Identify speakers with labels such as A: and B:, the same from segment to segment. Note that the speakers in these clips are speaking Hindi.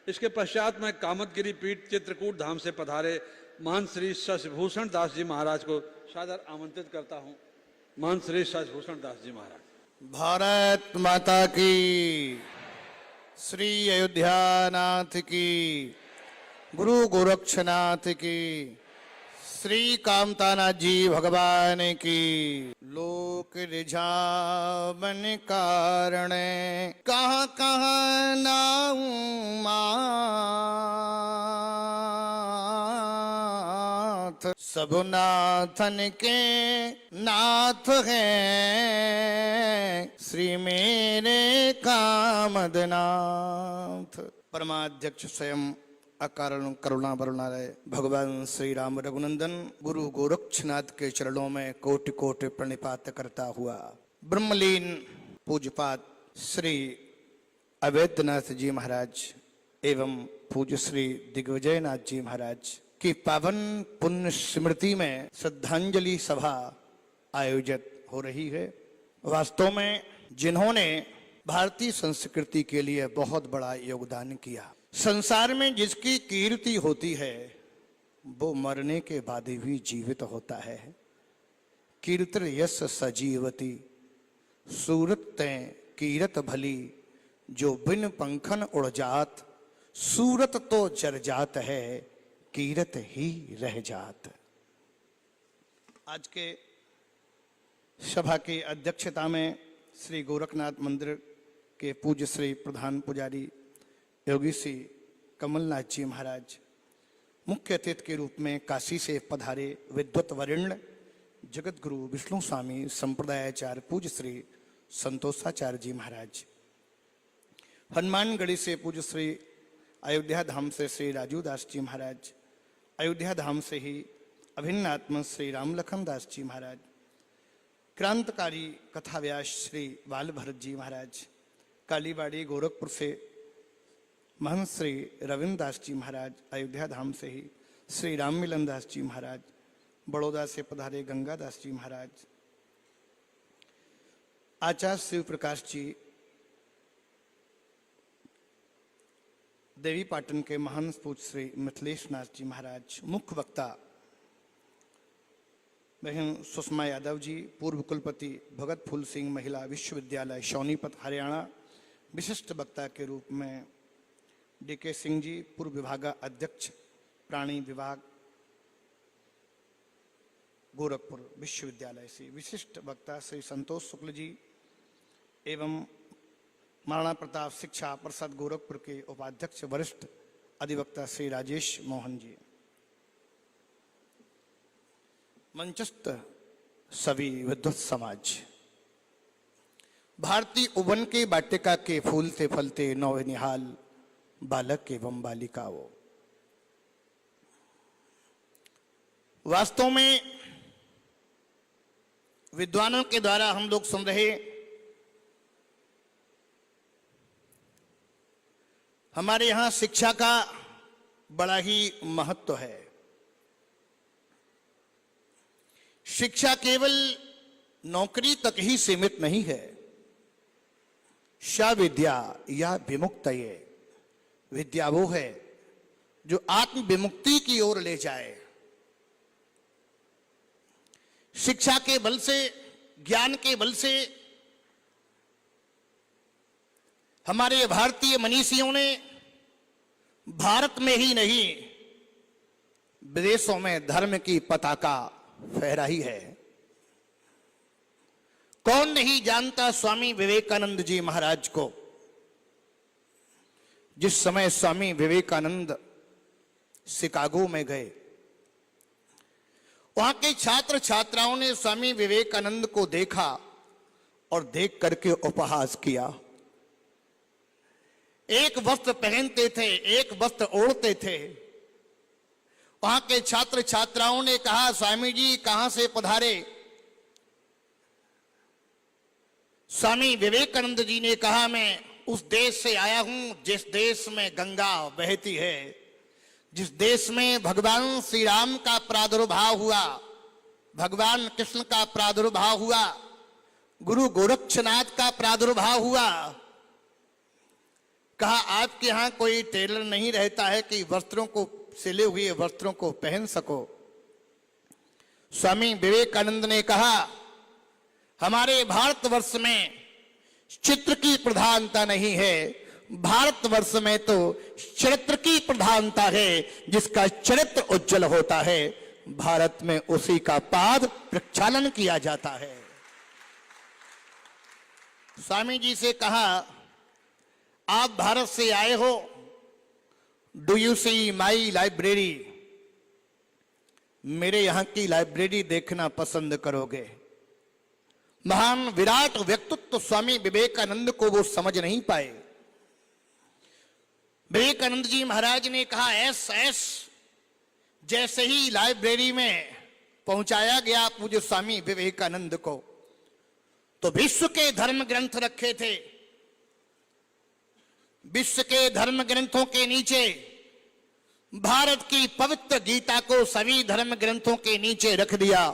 A: इसके पश्चात मैं कामतगिरी पीठ चित्रकूट धाम से पधारे महान श्री शशिभूषण दास जी महाराज को सादर आमंत्रित करता हूं। महान श्री शशिभूषण दास जी महाराज।
B: भारत माता की, श्री अयोध्यानाथ की, गुरु गोरक्षनाथ की, श्री कामतानाथ जी भगवान की। लोक रिझावन कारण कहाँ कहाँ नाऊ माथ, सब नाथन के नाथ हैं श्री मेरे कामदनाथ। परमाध्यक्ष स्वयं अकारण करुणा वरुणालय भगवान श्री राम रघुनंदन गुरु गोरक्षनाथ के चरणों में कोटि कोटि प्रणिपात करता हुआ ब्रह्मलीन पूज्यपाद श्री अवैधनाथ जी महाराज एवं पूज्य श्री दिग्विजयनाथ जी महाराज की पावन पुण्य स्मृति में श्रद्धांजलि सभा आयोजित हो रही है। वास्तव में जिन्होंने भारतीय संस्कृति के लिए बहुत बड़ा योगदान किया, संसार में जिसकी कीर्ति होती है वो मरने के बाद भी जीवित होता है। कीर्ति यस सजीवती सूरत तैं कीरत भली, जो बिन पंखन उड़ जात सूरत तो जर जात है, कीरत ही रह जात। आज के सभा की अध्यक्षता में श्री गोरखनाथ मंदिर के पूज्य श्री प्रधान पुजारी योगी श्री कमलनाथ जी महाराज, मुख्य अतिथि के रूप में काशी से पधारे विद्वत वरिण्य जगत गुरु विष्णु स्वामी संप्रदायाचार्य पूज्य श्री संतोषाचार्य जी महाराज, हनुमानगढ़ी से पूज्य श्री अयोध्या धाम से श्री राजू दास जी महाराज, अयोध्या धाम से ही अभिन्न आत्मा श्री रामलखन दास जी महाराज, क्रांतकारी कथा व्यास श्री बाल भरत जी महाराज, कालीबाड़ी गोरखपुर से महंत श्री रविन्द्र दास जी महाराज, अयोध्या धाम से ही श्री राम मिलन दास जी महाराज, बड़ौदा से पधारे गंगा दास जी महाराज, आचार्य शिव प्रकाश जी, देवी पाटन के महान पूज्य श्री मिथिलेश नाथ जी महाराज, मुख्य वक्ता बहन सुषमा यादव जी, पूर्व कुलपति भगत फूल सिंह महिला विश्वविद्यालय सोनीपत हरियाणा, विशिष्ट वक्ता के रूप में डीके सिंह जी, पूर्व विभाग अध्यक्ष प्राणी विभाग गोरखपुर विश्वविद्यालय से, विशिष्ट वक्ता श्री संतोष शुक्ल जी एवं महाराणा प्रताप शिक्षा परिषद गोरखपुर के उपाध्यक्ष वरिष्ठ अधिवक्ता श्री राजेश मोहन जी, मंचस्थ सभी विद्वत समाज, भारतीय उपवन के वाटिका के फूलते फलते नौनिहाल बालक एवं बालिकाओं, वास्तव में विद्वानों के द्वारा हम लोग सुन रहे हमारे यहां शिक्षा का बड़ा ही महत्व है। शिक्षा केवल नौकरी तक ही सीमित नहीं है। सा विद्या या विमुक्तये, विद्या वो है जो आत्म विमुक्ति की ओर ले जाए। शिक्षा के बल से, ज्ञान के बल से हमारे भारतीय मनीषियों ने भारत में ही नहीं विदेशों में धर्म की पताका फहराई है। कौन नहीं जानता स्वामी विवेकानंद जी महाराज को। जिस समय स्वामी विवेकानंद शिकागो में गए, वहां के छात्र छात्राओं ने स्वामी विवेकानंद को देखा और देख करके उपहास किया। एक वस्त्र पहनते थे, एक वस्त्र ओढ़ते थे। वहां के छात्र छात्राओं ने कहा, स्वामी जी कहां से पधारे? स्वामी विवेकानंद जी ने कहा, मैं उस देश से आया हूं जिस देश में गंगा बहती है, जिस देश में भगवान श्री राम का प्रादुर्भाव हुआ, भगवान कृष्ण का प्रादुर्भाव हुआ, गुरु गोरक्षनाथ का प्रादुर्भाव हुआ। कहा आपके यहां कोई टेलर नहीं रहता है कि वस्त्रों को, सिले हुए वस्त्रों को पहन सको? स्वामी विवेकानंद ने कहा हमारे भारतवर्ष में चित्र की प्रधानता नहीं है, भारतवर्ष में तो चरित्र की प्रधानता है। जिसका चरित्र उज्जवल होता है, भारत में उसी का पाद प्रक्षालन किया जाता है। स्वामी जी से कहा आप भारत से आए हो, do you see my library? मेरे यहां की लाइब्रेरी देखना पसंद करोगे? महान विराट व्यक्तित्व स्वामी विवेकानंद को वो समझ नहीं पाए। विवेकानंद जी महाराज ने कहा एस। जैसे ही लाइब्रेरी में पहुंचाया गया पूज्य स्वामी विवेकानंद को, तो विश्व के धर्म ग्रंथ रखे थे। विश्व के धर्म ग्रंथों के नीचे भारत की पवित्र गीता को सभी धर्म ग्रंथों के नीचे रख दिया।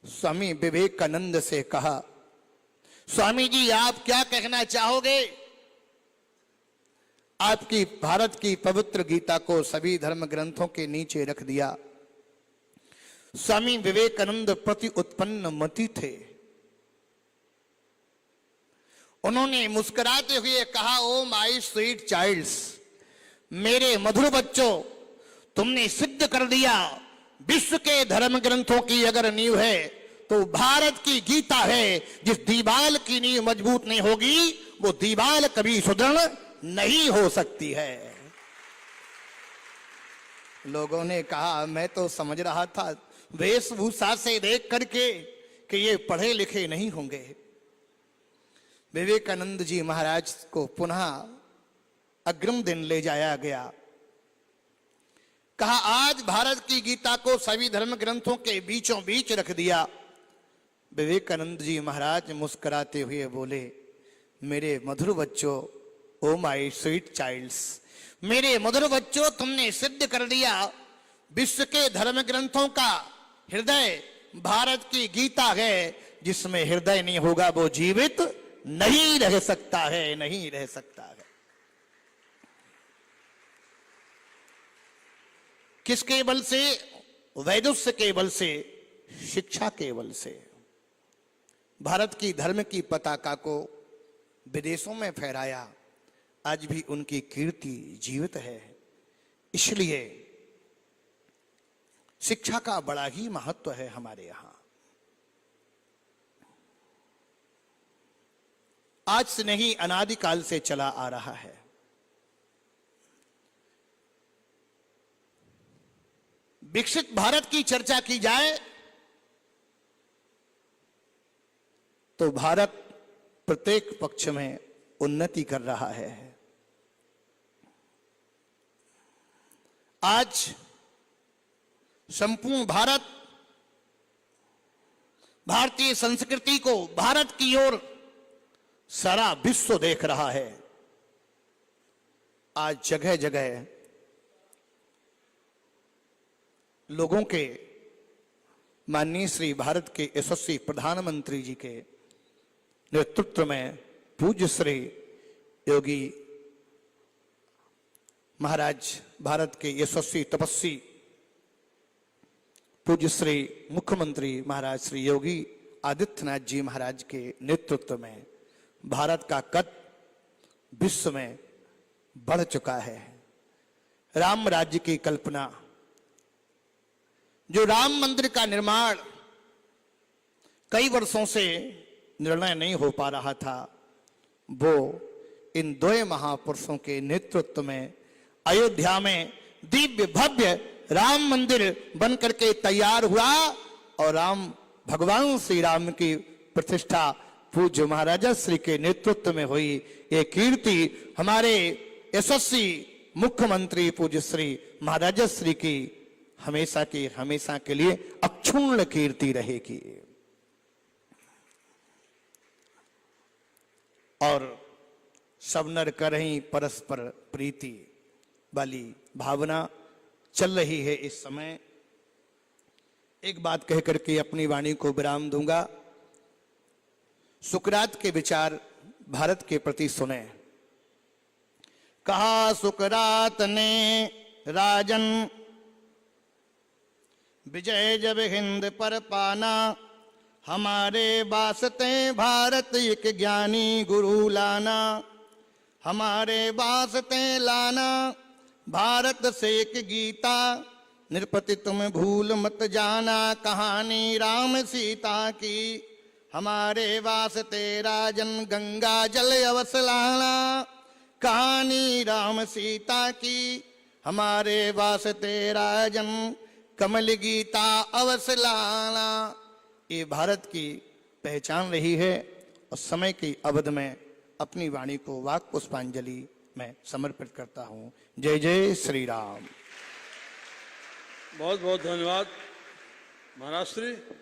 B: स्वामी विवेकानंद से कहा स्वामी जी आप क्या कहना चाहोगे? आपकी भारत की पवित्र गीता को सभी धर्म ग्रंथों के नीचे रख दिया। स्वामी विवेकानंद प्रति उत्पन्न मति थे। उन्होंने मुस्कुराते हुए कहा ओ माय स्वीट चाइल्ड्स, मेरे मधुर बच्चों, तुमने सिद्ध कर दिया विश्व के धर्म ग्रंथों की अगर नींव है तो भारत की गीता है। जिस दीवार की नींव मजबूत नहीं होगी वो दीवार कभी सुदृढ़ नहीं हो सकती है। लोगों ने कहा मैं तो समझ रहा था वेशभूषा से देख करके कि ये पढ़े लिखे नहीं होंगे। विवेकानंद जी महाराज को पुनः अग्रिम दिन ले जाया गया। कहा आज भारत की गीता को सभी धर्म ग्रंथों के बीचों बीच रख दिया। विवेकानंद जी महाराज मुस्कुराते हुए बोले मेरे मधुर बच्चों, ओ माय स्वीट चाइल्ड्स, मेरे मधुर बच्चों, तुमने सिद्ध कर दिया विश्व के धर्म ग्रंथों का हृदय भारत की गीता है। जिसमें हृदय नहीं होगा वो जीवित नहीं रह सकता है, नहीं रह सकता है। किसके बल से? वैदुष्य के बल से, शिक्षा के बल से भारत की धर्म की पताका को विदेशों में फहराया। आज भी उनकी कीर्ति जीवित है। इसलिए शिक्षा का बड़ा ही महत्व है हमारे यहां। आज से नहीं, अनादिकाल से चला आ रहा है। विकसित भारत की चर्चा की जाए तो भारत प्रत्येक पक्ष में उन्नति कर रहा है। आज संपूर्ण भारत भारतीय संस्कृति को, भारत की ओर सारा विश्व देख रहा है। आज जगह जगह लोगों के, माननीय श्री भारत के यशस्वी प्रधानमंत्री जी के नेतृत्व में पूज्य श्री योगी महाराज, भारत के यशस्वी तपस्वी पूज्य श्री मुख्यमंत्री महाराज श्री योगी आदित्यनाथ जी महाराज के नेतृत्व में भारत का कद विश्व में बढ़ चुका है। राम राज्य की कल्पना, जो राम मंदिर का निर्माण कई वर्षों से निर्णय नहीं हो पा रहा था, वो इन दो महापुरुषों के नेतृत्व में अयोध्या में दिव्य भव्य राम मंदिर बनकर के तैयार हुआ और राम भगवान श्री राम की प्रतिष्ठा पूज्य महाराजा श्री के नेतृत्व में हुई। ये कीर्ति हमारे यशस्वी मुख्यमंत्री पूज्य श्री महाराजा श्री की हमेशा की हमेशा के लिए अक्षुण्ण कीर्ति रहेगी। और सब नर करहीं परस्पर प्रीति वाली भावना चल रही है इस समय। एक बात कह करके अपनी वाणी को विराम दूंगा। सुकरात के विचार भारत के प्रति सुने। कहा सुकरात ने राजन, विजय जब हिंद पर पाना, हमारे वास्ते भारत एक ज्ञानी गुरु लाना, हमारे वास्ते लाना भारत से एक गीता, नृपति तुम भूल मत जाना कहानी राम सीता की, हमारे वास्ते राजन गंगा जल अवश्य लाना, कहानी राम सीता की, हमारे वास्ते राजन कमल गीता अवश्य लाना। ये भारत की पहचान रही है और समय की अवधि में अपनी वाणी को वाक पुष्पांजलि में समर्पित करता हूं। जय जय श्री राम।
A: बहुत बहुत धन्यवाद महाराज श्री।